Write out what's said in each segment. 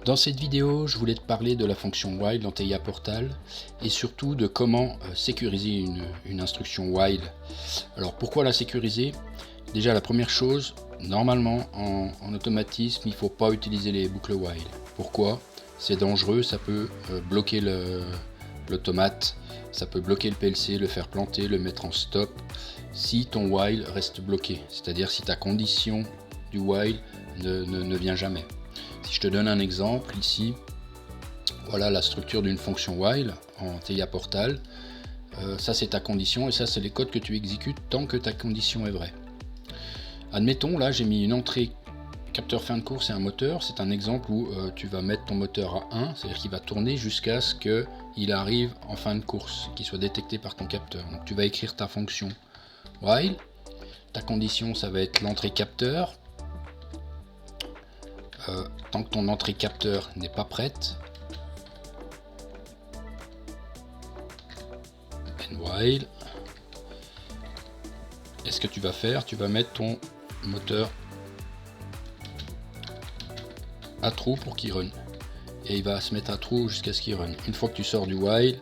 Dans cette vidéo, je voulais te parler de la fonction while dans TIA Portal et surtout de comment sécuriser une instruction while. Alors pourquoi la sécuriser? Déjà la première chose, normalement en automatisme, il ne faut pas utiliser les boucles while. Pourquoi? C'est dangereux, ça peut bloquer l'automate, ça peut bloquer le PLC, le faire planter, le mettre en stop si ton while reste bloqué, c'est-à-dire si ta condition du while ne vient jamais. Si je te donne un exemple ici, voilà la structure d'une fonction while en TIA Portal. Ça c'est ta condition et ça c'est les codes que tu exécutes tant que ta condition est vraie. Admettons là j'ai mis une entrée capteur fin de course et un moteur. C'est un exemple où tu vas mettre ton moteur à 1, c'est-à-dire qu'il va tourner jusqu'à ce qu'il arrive en fin de course, qu'il soit détecté par ton capteur. Donc tu vas écrire ta fonction while. Ta condition ça va être l'entrée capteur. Tant que ton entrée capteur n'est pas prête, and while, et ce que tu vas faire, tu vas mettre ton moteur à trou pour qu'il run, et il va se mettre à trou jusqu'à ce qu'il run. Une fois que tu sors du while,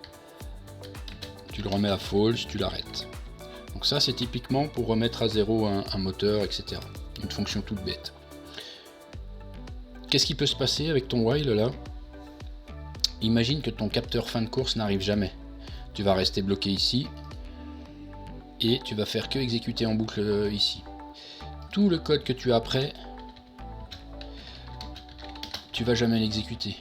tu le remets à false, tu l'arrêtes. Donc ça c'est typiquement pour remettre à zéro un moteur, etc. Une fonction toute bête. Qu'est-ce qui peut se passer avec ton while là? Imagine que ton capteur fin de course n'arrive jamais. Tu vas rester bloqué ici et tu vas faire que exécuter en boucle ici. Tout le code que tu as après, tu vas jamais l'exécuter.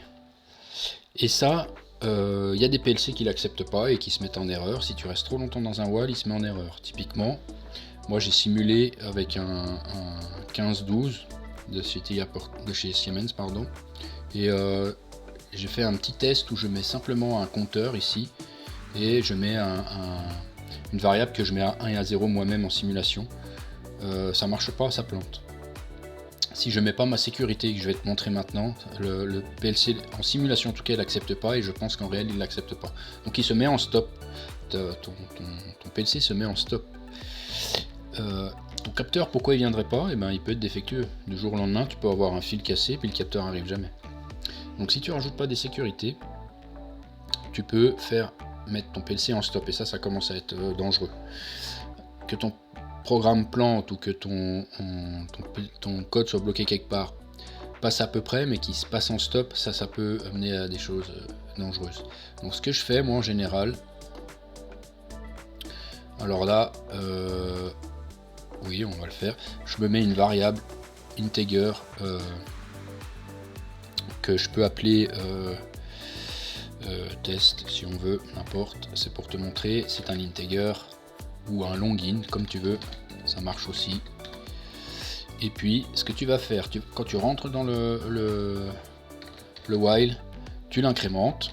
Et ça, il y a des PLC qui l'acceptent pas et qui se mettent en erreur. Si tu restes trop longtemps dans un while, il se met en erreur. Typiquement, moi j'ai simulé avec un 15-12 de chez Siemens, pardon, et j'ai fait un petit test où je mets simplement un compteur ici et je mets une variable que je mets à 1 et à 0 moi-même en simulation. Ça marche pas, ça plante. Si je mets pas ma sécurité que je vais te montrer maintenant, le PLC en simulation en tout cas il n'accepte pas, et je pense qu'en réel il l'accepte pas, donc il se met en stop. Ton PLC se met en stop. Ton capteur, pourquoi il viendrait pas? Eh ben, il peut être défectueux. Du jour au lendemain, tu peux avoir un fil cassé puis le capteur arrive jamais. Donc si tu rajoutes pas des sécurités, tu peux mettre ton PLC en stop, et ça commence à être dangereux. Que ton programme plante ou que ton code soit bloqué quelque part, passe à peu près, mais qu'il se passe en stop, ça peut amener à des choses dangereuses. Donc ce que je fais moi en général, alors là, oui, on va le faire. Je me mets une variable integer que je peux appeler test si on veut, n'importe. C'est pour te montrer, c'est un integer ou un longin, comme tu veux, ça marche aussi. Et puis, ce que tu vas faire, quand tu rentres dans le while, tu l'incrémentes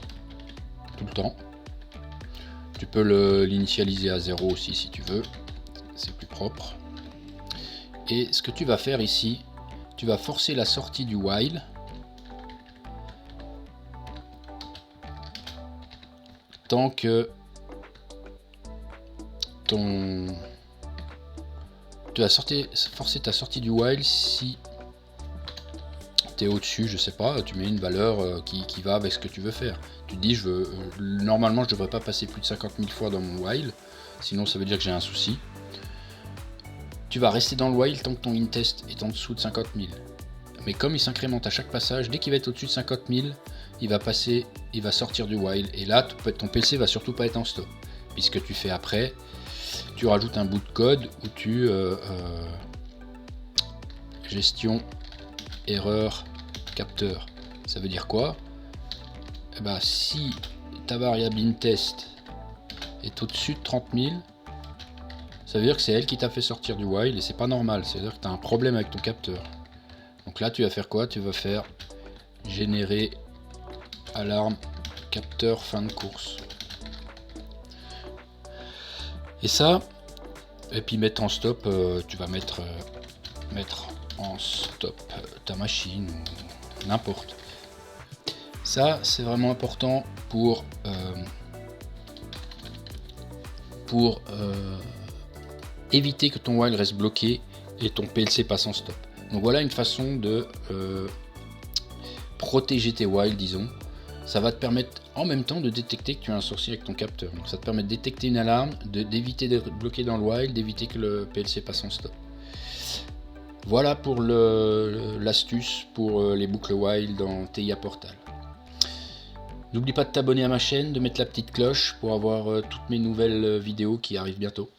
tout le temps. Tu peux l'initialiser à 0 aussi si tu veux, c'est plus propre. Et ce que tu vas faire ici, tu vas forcer la sortie du while tant que tu vas forcer ta sortie du while si tu es au-dessus, je sais pas, tu mets une valeur qui va avec ce que tu veux faire. Tu te dis, normalement je devrais pas passer plus de 50 000 fois dans mon while, sinon ça veut dire que j'ai un souci. Tu vas rester dans le while tant que ton intest est en dessous de 50 000. Mais comme il s'incrémente à chaque passage, dès qu'il va être au-dessus de 50 000, il va sortir du while. Et là, ton PC va surtout pas être en stop. Puisque tu fais après, tu rajoutes un bout de code où tu gestion erreur capteur. Ça veut dire quoi? Eh ben, si ta variable intest est au-dessus de 30 000, ça veut dire que c'est elle qui t'a fait sortir du while, et c'est pas normal, ça veut dire que tu as un problème avec ton capteur. Donc là tu vas faire quoi? Tu vas faire générer alarme capteur fin de course. Et ça, et puis mettre en stop, tu vas mettre en stop ta machine ou n'importe. Ça c'est vraiment important pour éviter que ton while reste bloqué et ton PLC passe en stop. Donc voilà une façon de protéger tes whiles, disons. Ça va te permettre en même temps de détecter que tu as un sorcier avec ton capteur. Donc ça te permet de détecter une alarme, d'éviter d'être bloqué dans le while, d'éviter que le PLC passe en stop. Voilà pour l'astuce pour les boucles while dans TIA Portal. N'oublie pas de t'abonner à ma chaîne, de mettre la petite cloche pour avoir toutes mes nouvelles vidéos qui arrivent bientôt.